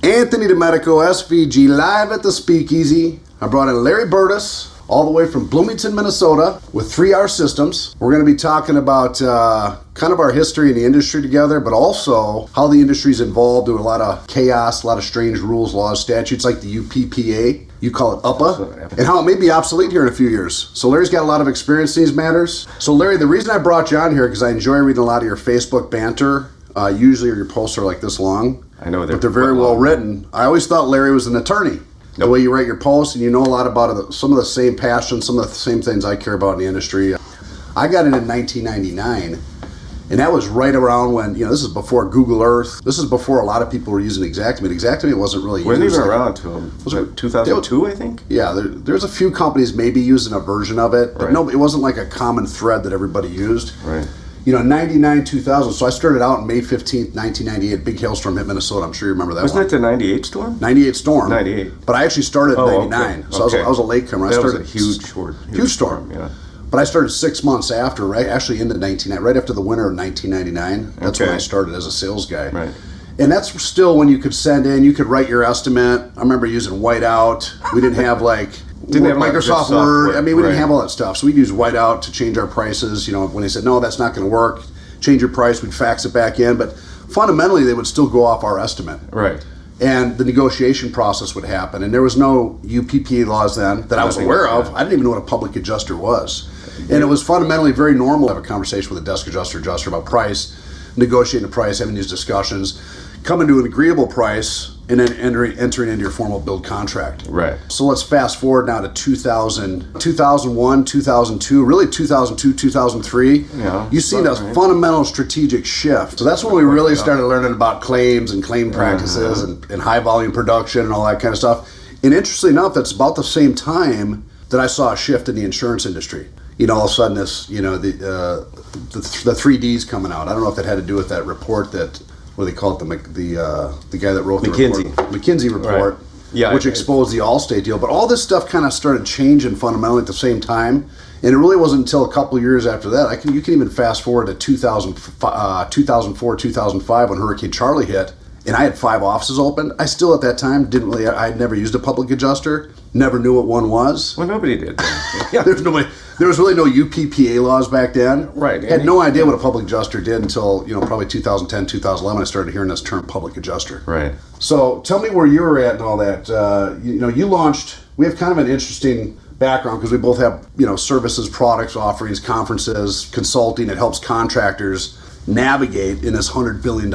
Anthony DeMedico, SVG, live at the Speakeasy. I brought in Larry Burtis, all the way from Bloomington, Minnesota, with 3RSystems. We're going to be talking about kind of our history in the industry together, but also how the industry's involved in a lot of chaos, a lot of strange rules, laws, statutes like the UPPA. You call it UPPA, and how it may be obsolete here in a few years. So Larry's got a lot of experience in these matters. So Larry, the reason I brought you on here, because I enjoy reading a lot of your Facebook banter. Usually your posts are like this long. I know, but they're very well written. I always thought Larry was an attorney. The way you write your posts, and you know a lot about some of the same passions, some of the same things I care about in the industry. I got in 1999, and that was right around when, this is before Google Earth. This is before a lot of people were using Xactimate. Xactimate wasn't really used. Wasn't even around to them. Was it 2002, I think? Yeah, there's a few companies maybe using a version of it, but right. No, it wasn't like a common thread that everybody used. Right. 99, 2000. So I started out on May 15th, 1998. Big hailstorm hit Minnesota. I'm sure you remember that Wasn't that the 98 storm? 98 storm. 98. But I actually started in 99. Okay. So I was a latecomer. That was a huge storm. Yeah. But I started 6 months after, right? Actually into 1999, right after the winter of 1999. That's when I started as a sales guy. Right. And that's still when you could send in, you could write your estimate. I remember using whiteout. We didn't have Didn't have Microsoft Word. I mean, we didn't have all that stuff. So we'd use whiteout to change our prices. When they said, no, that's not going to work, change your price, we'd fax it back in. But fundamentally, they would still go off our estimate. Right. And the negotiation process would happen. And there was no UPPA laws then that I was aware of. I didn't even know what a public adjuster was. And it was fundamentally very normal to have a conversation with a desk adjuster about price, negotiating the price, having these discussions, coming to an agreeable price, and then entering into your formal build contract. Right. So let's fast forward now to 2000, 2001, 2002, really 2002, 2003. Yeah, You've seen a fundamental strategic shift. So that's when we really started learning about claims and claim practices and high volume production and all that kind of stuff. And interestingly enough, that's about the same time that I saw a shift in the insurance industry. All of a sudden this, the 3Ds coming out. I don't know if that had to do with that report that, what do they call it, the guy that wrote the McKinsey report, right. Yeah, which exposed the Allstate deal. But all this stuff kind of started changing fundamentally at the same time, and it really wasn't until a couple of years after that. You can even fast forward to 2004, 2005 when Hurricane Charlie hit, and I had 5 offices open. I still at that time I had never used a public adjuster, never knew what one was. Well, nobody did. Yeah, there was really no UPPA laws back then. Right. Had no idea what a public adjuster did until, probably 2010, 2011, I started hearing this term public adjuster. Right. So tell me where you were at and all that. You launched, we have kind of an interesting background because we both have, services, products, offerings, conferences, consulting that helps contractors navigate in this $100 billion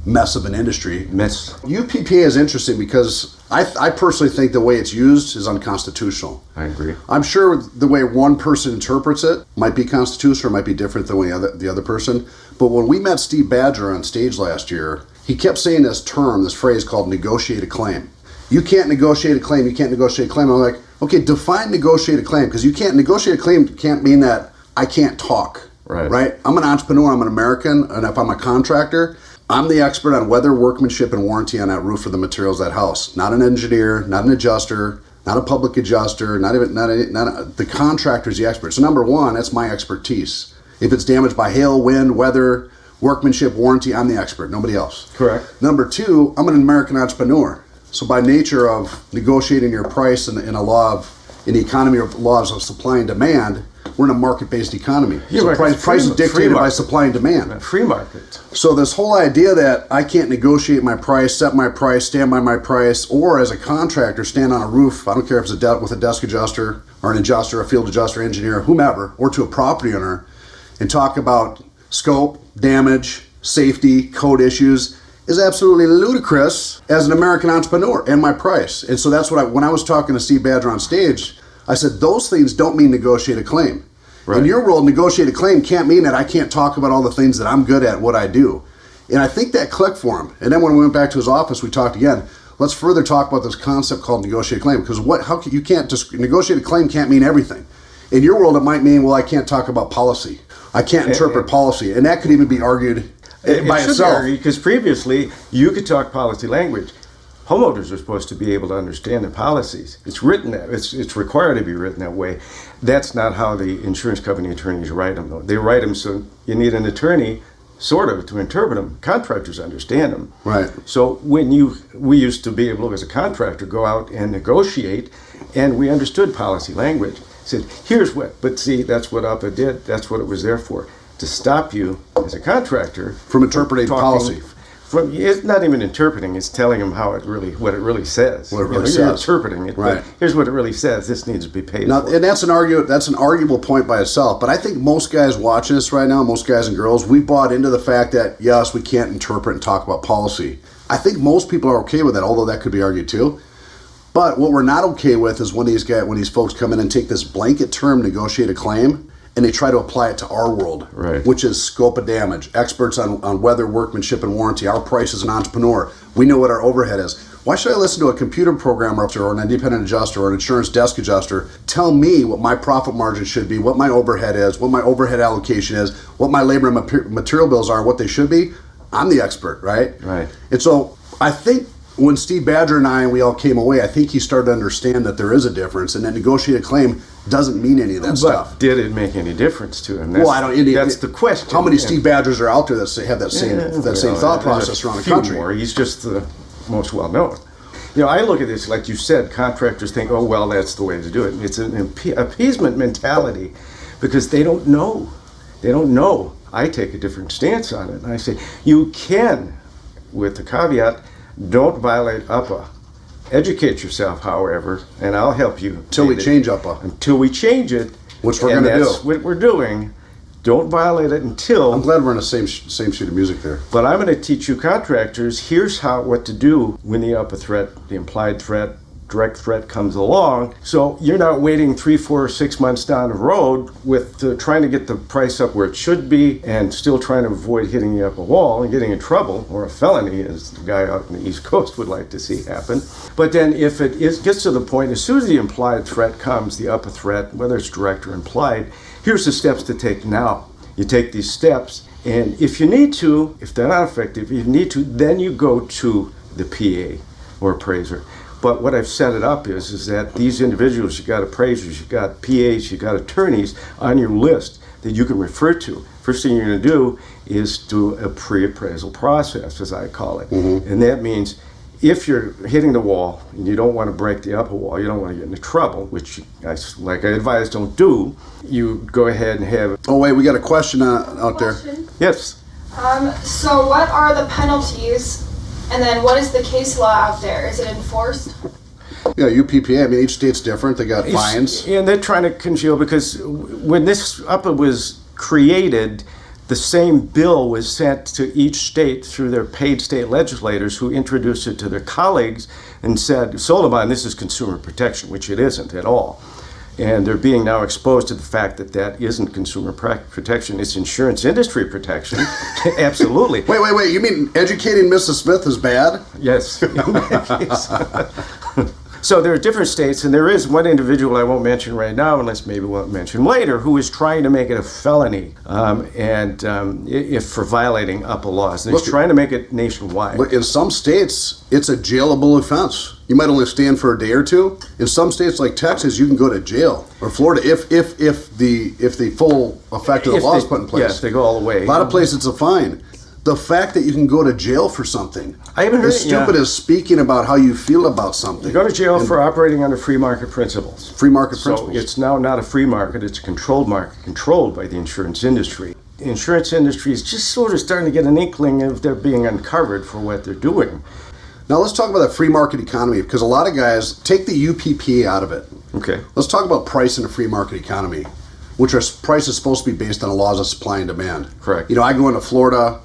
mess of an industry. UPPA is interesting because I personally think the way it's used is unconstitutional. I agree. I'm sure the way one person interprets it might be constitutional or might be different than the other person. But when we met Steve Badger on stage last year, he kept saying this phrase called negotiate a claim. You can't negotiate a claim, you can't negotiate a claim. I'm like, okay, define negotiate a claim, because you can't negotiate a claim can't mean that I can't talk. Right? I'm an entrepreneur, I'm an American, and if I'm a contractor, I'm the expert on weather, workmanship, and warranty on that roof or the materials of that house. Not an engineer, not an adjuster, not a public adjuster, the contractor's the expert. So number one, that's my expertise. If it's damaged by hail, wind, weather, workmanship, warranty, I'm the expert, nobody else. Correct. Number two, I'm an American entrepreneur. So by nature of negotiating your price in the economy of laws of supply and demand, we're in a market-based economy. So price is dictated by supply and demand. Free market. So this whole idea that I can't negotiate my price, set my price, stand by my price, or as a contractor stand on a roof, I don't care if it's with a desk adjuster or an adjuster, a field adjuster, engineer, whomever, or to a property owner, and talk about scope, damage, safety, code issues, is absolutely ludicrous as an American entrepreneur and my price. And so that's when I was talking to Steve Badger on stage, I said, those things don't mean negotiate a claim. Right. In your world, negotiate a claim can't mean that I can't talk about all the things that I'm good at, what I do. And I think that clicked for him. And then when we went back to his office, we talked again. Let's further talk about this concept called negotiate a claim, because negotiate a claim can't mean everything. In your world, it might mean, well, I can't talk about policy. I can't interpret policy. And that could even be argued by itself. Because previously, you could talk policy language. Homeowners are supposed to be able to understand the policies. It's written that it's required to be written that way. That's not how the insurance company attorneys write them, though. They write them so you need an attorney sort of, to interpret them. Contractors understand them. Right. So we used to be able, as a contractor, go out and negotiate, and we understood policy language. Said, here's what, but see, that's what UPA did. That's what it was there for, to stop you as a contractor From interpreting policy. It's not even interpreting; it's telling them what it really says. What it really You're says. interpreting it, Right. but here's what it really says. This needs to be paid Now, for. and that's an arguable point by itself. But I think most guys watching this right now, most guys and girls, we bought into the fact that yes, we can't interpret and talk about policy. I think most people are okay with that, although that could be argued too. But what we're not okay with is when these folks come in and take this blanket term, negotiate a claim, and they try to apply it to our world, Right. which is scope of damage, experts on weather, workmanship, and warranty, our price as an entrepreneur. We know what our overhead is. Why should I listen to a computer programmer or an independent adjuster or an insurance desk adjuster tell me what my profit margin should be, what my overhead is, what my overhead allocation is, what my labor and material bills are, what they should be? I'm the expert, right? Right. And so I think when Steve Badger and we all came away, I think he started to understand that there is a difference, and that negotiated claim doesn't mean any of that stuff. But did it make any difference to him? Well, I don't. That's the question. How many Steve Badgers are out there that have that same thought process around the country? More. He's just the most well known. I look at this like you said. Contractors think, oh well, that's the way to do it. It's an appeasement mentality because they don't know. They don't know. I take a different stance on it, and I say you can, with the caveat, don't violate UPA. Educate yourself, however, and I'll help you. Until we change UPA. Until we change it. Which we're going to do. That's what we're doing. Don't violate it until... I'm glad we're in the same sheet of music there. But I'm going to teach you contractors, here's what to do when the UPA threat, the implied threat, direct threat comes along. So you're not waiting 3, 4, 6 months down the road with trying to get the price up where it should be and still trying to avoid hitting the UPA wall and getting in trouble, or a felony, as the guy out in the East Coast would like to see happen. But then if it gets to the point, as soon as the implied threat comes, the UPA threat, whether it's direct or implied, here's the steps to take now. You take these steps, and if you need to, if they're not effective, if you need to, then you go to the PA or appraiser. But what I've set it up is that these individuals, you got appraisers, you got PAs, you got attorneys on your list that you can refer to. First thing you're going to do is do a pre-appraisal process, as I call it. Mm-hmm. And that means if you're hitting the wall and you don't want to break the upper wall, you don't want to get into trouble, which I advise don't do, you go ahead and have... Oh wait, we got a question out there. Yes. So what are the penalties? And then what is the case law out there? Is it enforced? Yeah, UPPA, I mean, each state's different. They got fines. And they're trying to congeal because when this UPA was created, the same bill was sent to each state through their paid state legislators who introduced it to their colleagues and said, Solomon, this is consumer protection, which it isn't at all. And they're being now exposed to the fact that that isn't consumer protection, it's insurance industry protection. Absolutely. Wait, you mean educating Mrs. Smith is bad? Yes. So there are different states, and there is one individual I won't mention right now, unless maybe we'll mention later, who is trying to make it a felony, if for violating UPA laws. And he's trying to make it nationwide. Look, in some states, it's a jailable offense. You might only stand for a day or two. In some states like Texas, you can go to jail, or Florida, if the full effect of the law is put in place. Yes, they go all the way. A lot of places it's a fine. The fact that you can go to jail for something I haven't heard is stupid as speaking about how you feel about something. You go to jail for operating under free market principles. Free market principles. So it's now not a free market, it's a controlled market, controlled by the insurance industry. The insurance industry is just sort of starting to get an inkling of they're being uncovered for what they're doing. Now let's talk about the free market economy, because a lot of guys take the UPPA out of it. Okay. Let's talk about price in a free market economy, which price is supposed to be based on the laws of supply and demand. Correct. You know, I go into Florida,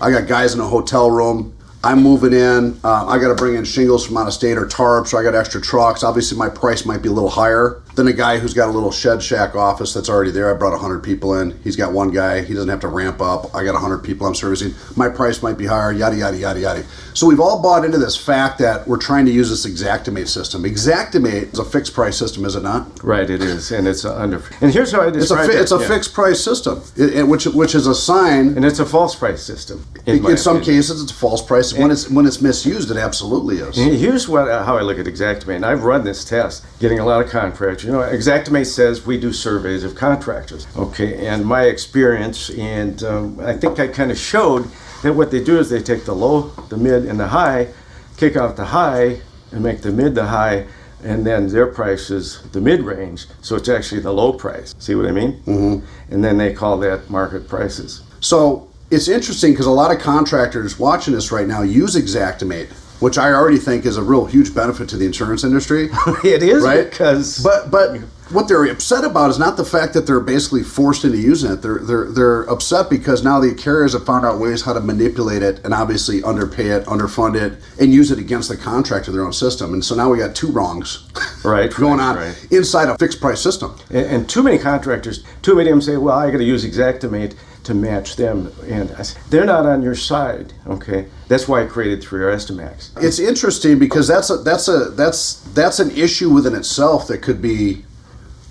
I got guys in a hotel room, I'm moving in, I got to bring in shingles from out of state or tarps, or I got extra trucks. Obviously my price might be a little higher than a guy who's got a little shed shack office that's already there. I brought 100 people in. He's got one guy. He doesn't have to ramp up. I got 100 people I'm servicing. My price might be higher, yada, yada, yada, yada. So we've all bought into this fact that we're trying to use this Xactimate system. Xactimate is a fixed price system, is it not? Right, it is, and it's under. And here's how I describe it. It's a fixed price system, which is a sign. And it's a false price system. In some cases, it's a false price. when it's misused, it absolutely is. And here's how I look at Xactimate, and I've run this test, getting a lot of contractors. You know, Xactimate says we do surveys of contractors. Okay, and my experience, and I think I kind of showed that what they do is they take the low, the mid, and the high, kick out the high, and make the mid the high, and then their price is the mid-range, so it's actually the low price. See what I mean? Mm-hmm. And then they call that market prices. So it's interesting because a lot of contractors watching this right now use Xactimate, which I already think is a real huge benefit to the insurance industry. It is, right? Because but what they're upset about is not the fact that they're basically forced into using it. They're upset because now the carriers have found out ways how to manipulate it and obviously underpay it, underfund it, and use it against the contractor in their own system. And so now we got two wrongs going on inside a fixed price system. And too many contractors, too many of them say, well, I got to use Xactimate to match them, and they're not on your side. Okay, that's why I created 3RSystems. It's interesting because that's an issue within itself that could be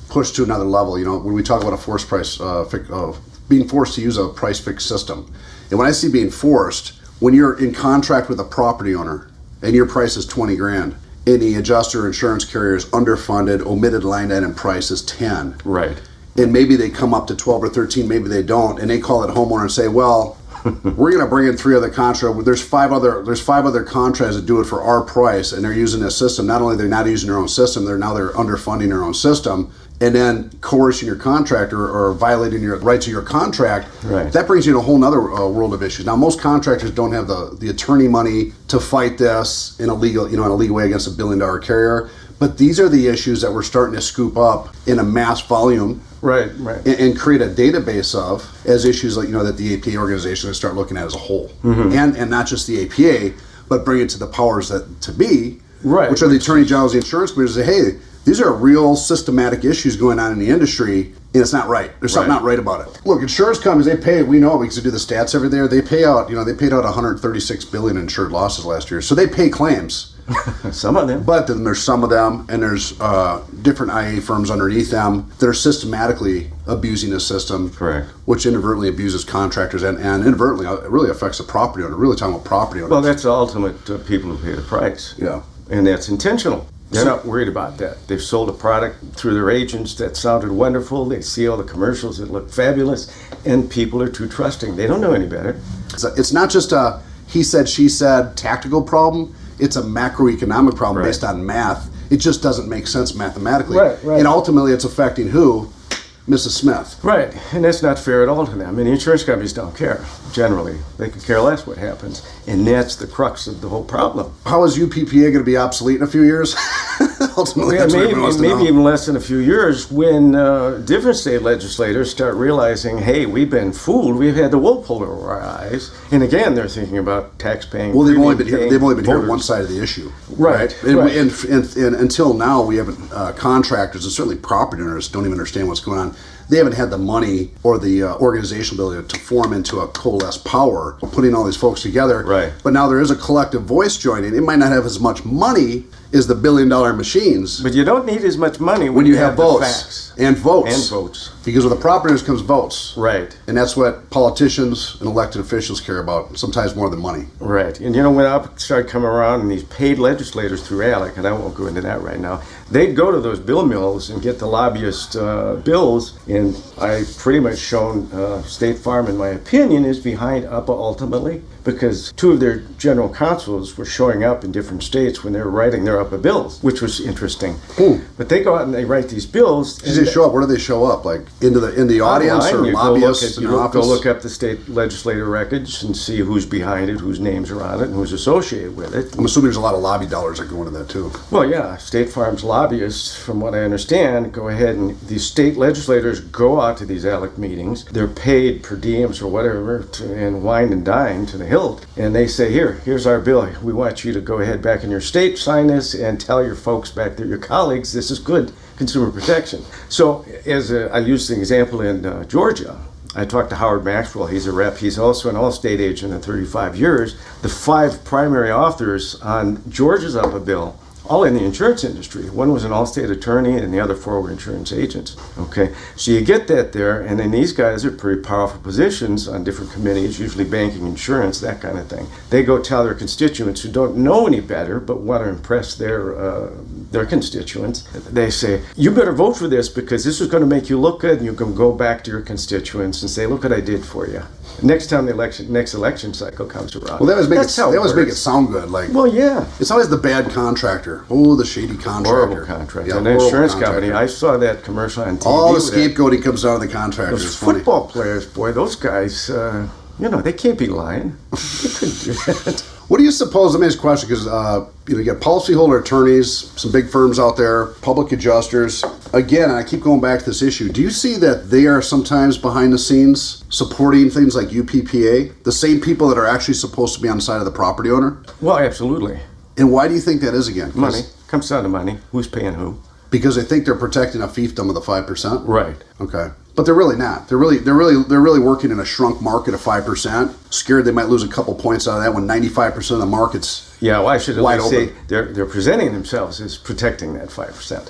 pushed to another level. You know, when we talk about a forced price, being forced to use a price fixed system, and when I see being forced, when you're in contract with a property owner and your price is 20 grand, and the adjuster insurance carrier is underfunded, omitted line item price is 10. Right. And maybe they come up to 12 or 13, maybe they don't, and they call that homeowner and say, well, we're going to bring in 3 other contracts. There's five other contracts that do it for our price, and they're using this system. Not only they're not using their own system, they're underfunding their own system, and then coercing your contractor or violating your rights of your contract. Right. That brings you in a whole other world of issues. Now, most contractors don't have the attorney money to fight this in a legal way against a $1 billion carrier. But these are the issues that we're starting to scoop up in a mass volume, right, and create a database of as issues like that the APA organization is start looking at as a whole, and not just the APA, but bring it to the powers that to be, which are the attorney generals, the insurance commissioners. Say, hey, these are real systematic issues going on in the industry, and it's not right. There's something not right about it. Look, insurance companies, they pay. We know because they do the stats every day. They pay out. They paid out 136 billion in insured losses last year, so they pay claims. Some of them. But then there's some of them, and there's different IA firms underneath them that are systematically abusing the system. Correct. Which inadvertently abuses contractors and inadvertently it really affects the property owner. Really talking about property owners. Well, that's the ultimate people who pay the price. Yeah. And that's intentional. They're not worried about that. They've sold a product through their agents that sounded wonderful. They see all the commercials that look fabulous, and people are too trusting. They don't know any better. It's not just a he said, she said tactical problem. It's a macroeconomic problem based on math. It just doesn't make sense mathematically. Right. And ultimately it's affecting who? Mrs. Smith. Right, and that's not fair at all to them. And the insurance companies don't care, generally. They could care less what happens. And that's the crux of the whole problem. How is UPPA going to be obsolete in a few years? Ultimately, that's what everyone wants to know. Maybe even less than a few years when different state legislators start realizing, hey, we've been fooled. We've had the wool pulled over our eyes. And again, they're thinking about tax paying. Well, they've only been here on one side of the issue. Right. And until now, we haven't, contractors and certainly property owners don't even understand what's going on. They haven't had the money or the organizational ability to form into a coalesced power, putting all these folks together. Right. But now there is a collective voice joining. It might not have as much money as the $1 billion machines. But you don't need as much money when you have votes. Facts. And votes. And votes. Because with the property owners comes votes. Right. And that's what politicians and elected officials care about, sometimes more than money. Right. And when I started coming around and these paid legislators through ALEC, and I won't go into that right now, they'd go to those bill mills and get the lobbyist bills, and I've pretty much shown State Farm, in my opinion, is behind UPPA ultimately, because 2 of their general counsels were showing up in different states when they were writing their UPPA bills, which was interesting. But they go out and they write these bills. Did they show up? Where do they show up? Like in the audience or lobbyists in office? Go look up the state legislator records and see who's behind it, whose names are on it, and who's associated with it. I'm assuming there's a lot of lobby dollars that go into that too. Well, yeah, State Farm's lobbyists, from what I understand, go ahead and these state legislators go out to these ALEC meetings. They're paid per diems or whatever and wine and dine to the hilt, and they say, here's our bill. We want you to go ahead back in your state, sign this, and tell your folks back there, your colleagues, this is good consumer protection. So I used an example in Georgia. I talked to Howard Maxwell. He's a rep. He's also an all-state agent in 35 years. The 5 primary authors on Georgia's UPPA bill all in the insurance industry. One was an Allstate attorney and the other four were insurance agents. Okay, so you get that there, and then these guys are pretty powerful positions on different committees, usually banking, insurance, that kind of thing. They go tell their constituents who don't know any better but want to impress their constituents. They say, you better vote for this because this is going to make you look good, and you can go back to your constituents and say, look what I did for you. Next time the next election cycle comes around. Well, they always make it sound good. Like, well, yeah. It's always the bad contractor. Oh, the shady contractor. Horrible contractor. Yeah, and the insurance contractor. company, I saw that commercial on TV. All the scapegoating comes down to the contractor. Those It's funny. football players, boy, those guys, they can't be lying. They couldn't do that. What do you suppose? Let me ask a question because you got policyholder attorneys, some big firms out there, public adjusters. Again, and I keep going back to this issue. Do you see that they are sometimes behind the scenes supporting things like UPPA, the same people that are actually supposed to be on the side of the property owner? Well, absolutely. And why do you think that is again? Money comes down to money. Who's paying who? Because they think they're protecting a fiefdom of the 5%. Right. Okay. But they're really not. They're really working in a shrunk market of 5%. Scared they might lose a couple points out of that when 95% of the market's Yeah, well, I should at wide least say open. they're presenting themselves as protecting that 5%.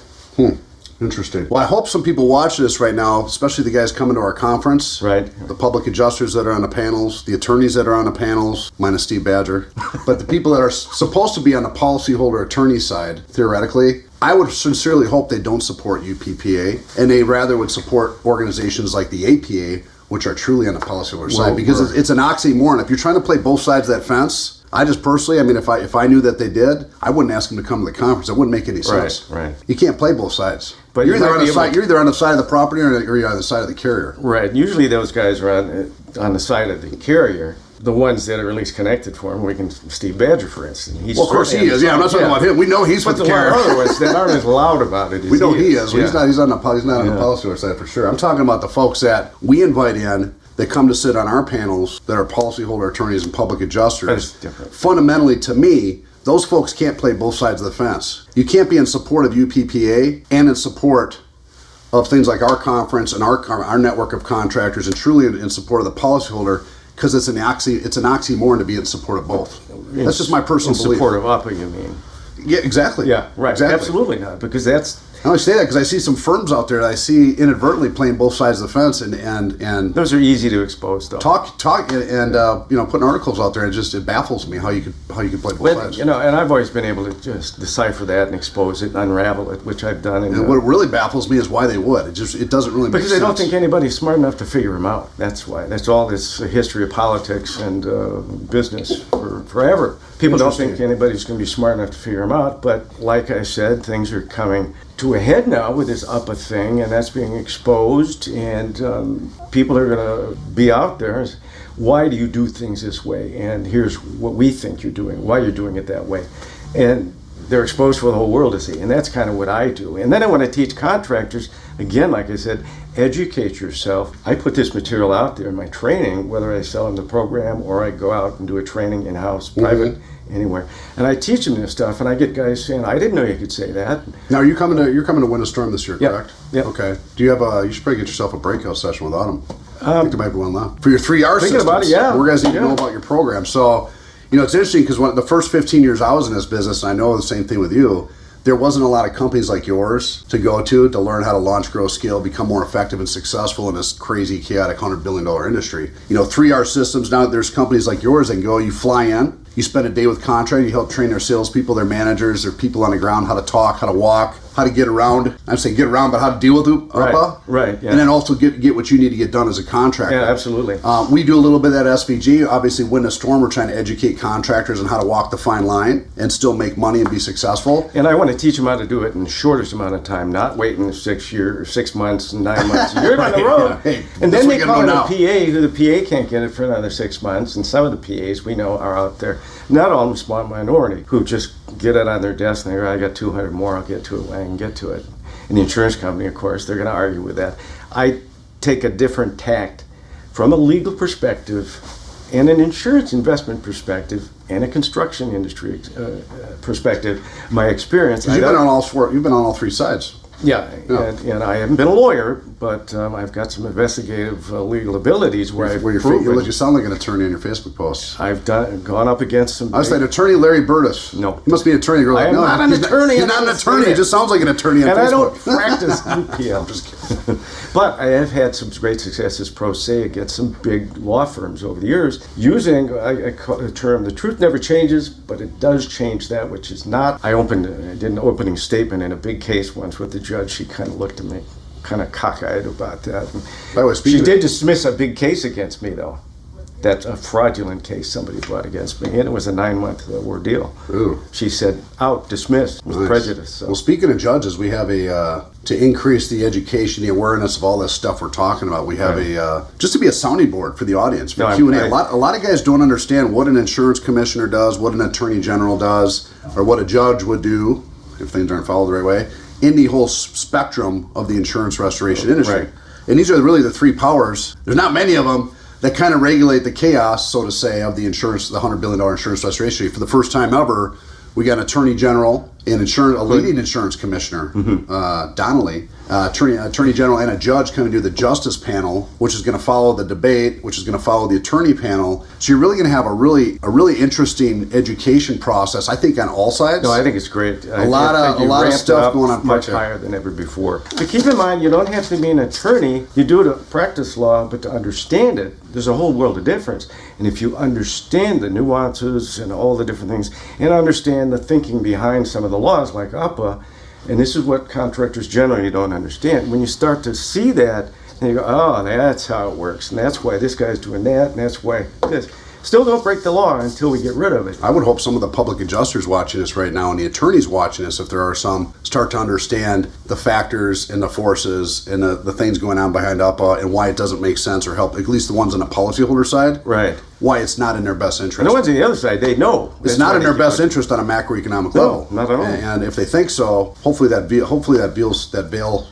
Interesting. Well, I hope some people watch this right now, especially the guys coming to our conference. Right. The public adjusters that are on the panels, the attorneys that are on the panels, minus Steve Badger. But the people that are supposed to be on the policyholder attorney side, theoretically, I would sincerely hope they don't support UPPA, and they rather would support organizations like the APA, which are truly on the policyholder side, because it's an oxymoron. If you're trying to play both sides of that fence, I just personally, I mean, if I knew that they did, I wouldn't ask them to come to the conference. It wouldn't make any sense. Right. You can't play both sides. But you're you either might on be the side. able- You're either on the side of the property or you're on the side of the carrier. Right. Usually those guys are on the side of the carrier. The ones that are at least connected for him, Steve Badger, for instance. He's Well, of course he certainly on is. the Yeah, I'm not side. talking about him. We know he's with But the the carrier. other ones that aren't as loud about it. We know he is. Yeah. He's not. He's not on the policyholder side for sure. I'm talking about the folks that we invite in that come to sit on our panels that are policyholder attorneys and public adjusters. That's different. Fundamentally, to me, those folks can't play both sides of the fence. You can't be in support of UPPA and in support of things like our conference and our network of contractors, and truly in support of the policyholder, because it's an oxymoron to be in support of both. That's just my personal In belief. support of UPA, you mean? Yeah, exactly. Yeah, right. Exactly. Absolutely not, because that's I only say that because I see some firms out there that I see inadvertently playing both sides of the fence and those are easy to expose, though. talk and putting articles out there. It baffles me how you could play both sides. And I've always been able to just decipher that and expose it and unravel it, which I've done. And what really baffles me is why they would. It doesn't really make sense. Because I don't think anybody's smart enough to figure them out. That's why. That's all this history of politics and business for forever. People don't think anybody's going to be smart enough to figure them out. But like I said, things are coming to a head now with this UPA thing, and that's being exposed. And people are going to be out there. Why do you do things this way? And here's what we think you're doing. Why you're doing it that way. And they're exposed for the whole world to see, and that's kind of what I do. And then I want to teach contractors, again, like I said, educate yourself. I put this material out there in my training, whether I sell in the program or I go out and do a training in-house, private, anywhere. And I teach them this stuff, and I get guys saying, I didn't know you could say that. Now you're coming to Win a Storm this year, Yep. correct? Yep. Okay. Do you have you should probably get yourself a breakout session with Autumn. I think there might be one left for your 3R Thinking systems. about it, yeah. More guys need to know Yeah. about your program. So, it's interesting because the first 15 years I was in this business, and I know the same thing with you, there wasn't a lot of companies like yours to go to learn how to launch, grow, scale, become more effective and successful in this crazy, chaotic $100 billion industry. 3RSystems, now there's companies like yours that can go, you fly in, you spend a day with contract, you help train their salespeople, their managers, their people on the ground, how to talk, how to walk, how to get around. I'm saying get around, but how to deal with UPA. Right, yeah. And then also get what you need to get done as a contractor. Yeah, absolutely. We do a little bit of that SVG. Obviously, Win a Storm, we're trying to educate contractors on how to walk the fine line and still make money and be successful. And I want to teach them how to do it in the shortest amount of time, not waiting 6 months, 9 months, a year down the road. Hey, and that's then what they you call gotta in a know PA who the PA can't get it for another 6 months. And some of the PAs we know are out there, not all in a small minority, who just get it on their desk and they go, I got 200 more, I'll get to it when I can get to it. And the insurance company, of course, they're going to argue with that. I take a different tact from a legal perspective and an insurance investment perspective and a construction industry perspective. My experience. You've been on all three sides. Yeah, Yeah. and I haven't been a lawyer, but I've got some investigative legal abilities where I've Where you proven. you sound like an attorney on your Facebook posts. I've gone up against some. I was like, attorney Larry Burtis. No. He must be an attorney. Girl, I am no, not an he's attorney. He's I'm not an not attorney. He saying. just sounds like an attorney on And Facebook. I don't practice UPL. I'm just kidding. But I have had some great successes pro se against some big law firms over the years using, I call the term, the truth never changes, but it does change that which is not. I did an opening statement in a big case once with the judge. She kind of looked at me, kind of cockeyed about that. By the way, She did dismiss a big case against me, though. That's a fraudulent case somebody brought against me, and it was a 9-month ordeal. Ooh. She said, out, dismissed, with Nice. prejudice. So. Well, speaking of judges, we have to increase the education, the awareness of all this stuff we're talking about. We have just to be a sounding board for the audience for No, Q&A. I- A lot of guys don't understand what an insurance commissioner does, what an attorney general does, or what a judge would do if things aren't followed the right way in the whole spectrum of the insurance restoration industry. Right. And these are really the three powers. There's not many of them that kind of regulate the chaos, so to say, of the insurance, the $100 billion insurance restoration. For the first time ever, we got an attorney general, a leading insurance commissioner, Donnelly, attorney general, and a judge kind of do the justice panel, which is going to follow the debate, which is going to follow the attorney panel. So you're really going to have a really interesting education process, I think, on all sides. No, I think it's great. A lot of stuff going on much there. higher than ever before. But keep in mind, you don't have to be an attorney. You do it to practice law, but to understand it, there's a whole world of difference. And if you understand the nuances and all the different things, and understand the thinking behind some of the laws, like APA, and this is what contractors generally don't understand. When you start to see that, then you go, oh, that's how it works, and that's why this guy's doing that, and that's why this. Still don't break the law until we get rid of it. I would hope some of the public adjusters watching this right now and the attorneys watching this, if there are some, start to understand the factors and the forces and the things going on behind UPA and why it doesn't make sense or help, at least the ones on the policyholder side, Right. why it's not in their best interest. And the ones on the other side, they know. It's not in their best interest on a macroeconomic level. not at all. And if they think so, hopefully that bail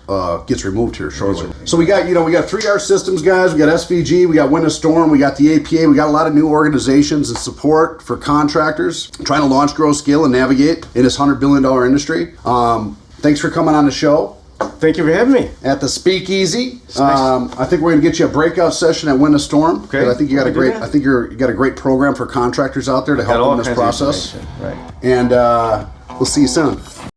gets removed here shortly. So we got 3RSystems guys, we got SVG, we got Winter Storm, we got the APA, we got a lot of new organizations and support for contractors trying to launch, grow, scale, and navigate in this $100 billion industry. Thanks for coming on the show. Thank you for having me. At the Speakeasy, I think we're going to get you a breakout session at Winter Storm. Okay. I think you got a We can do great. that. I think you got a great program for contractors out there to help Got all them in this kinds of process. information. Right. And we'll see you soon.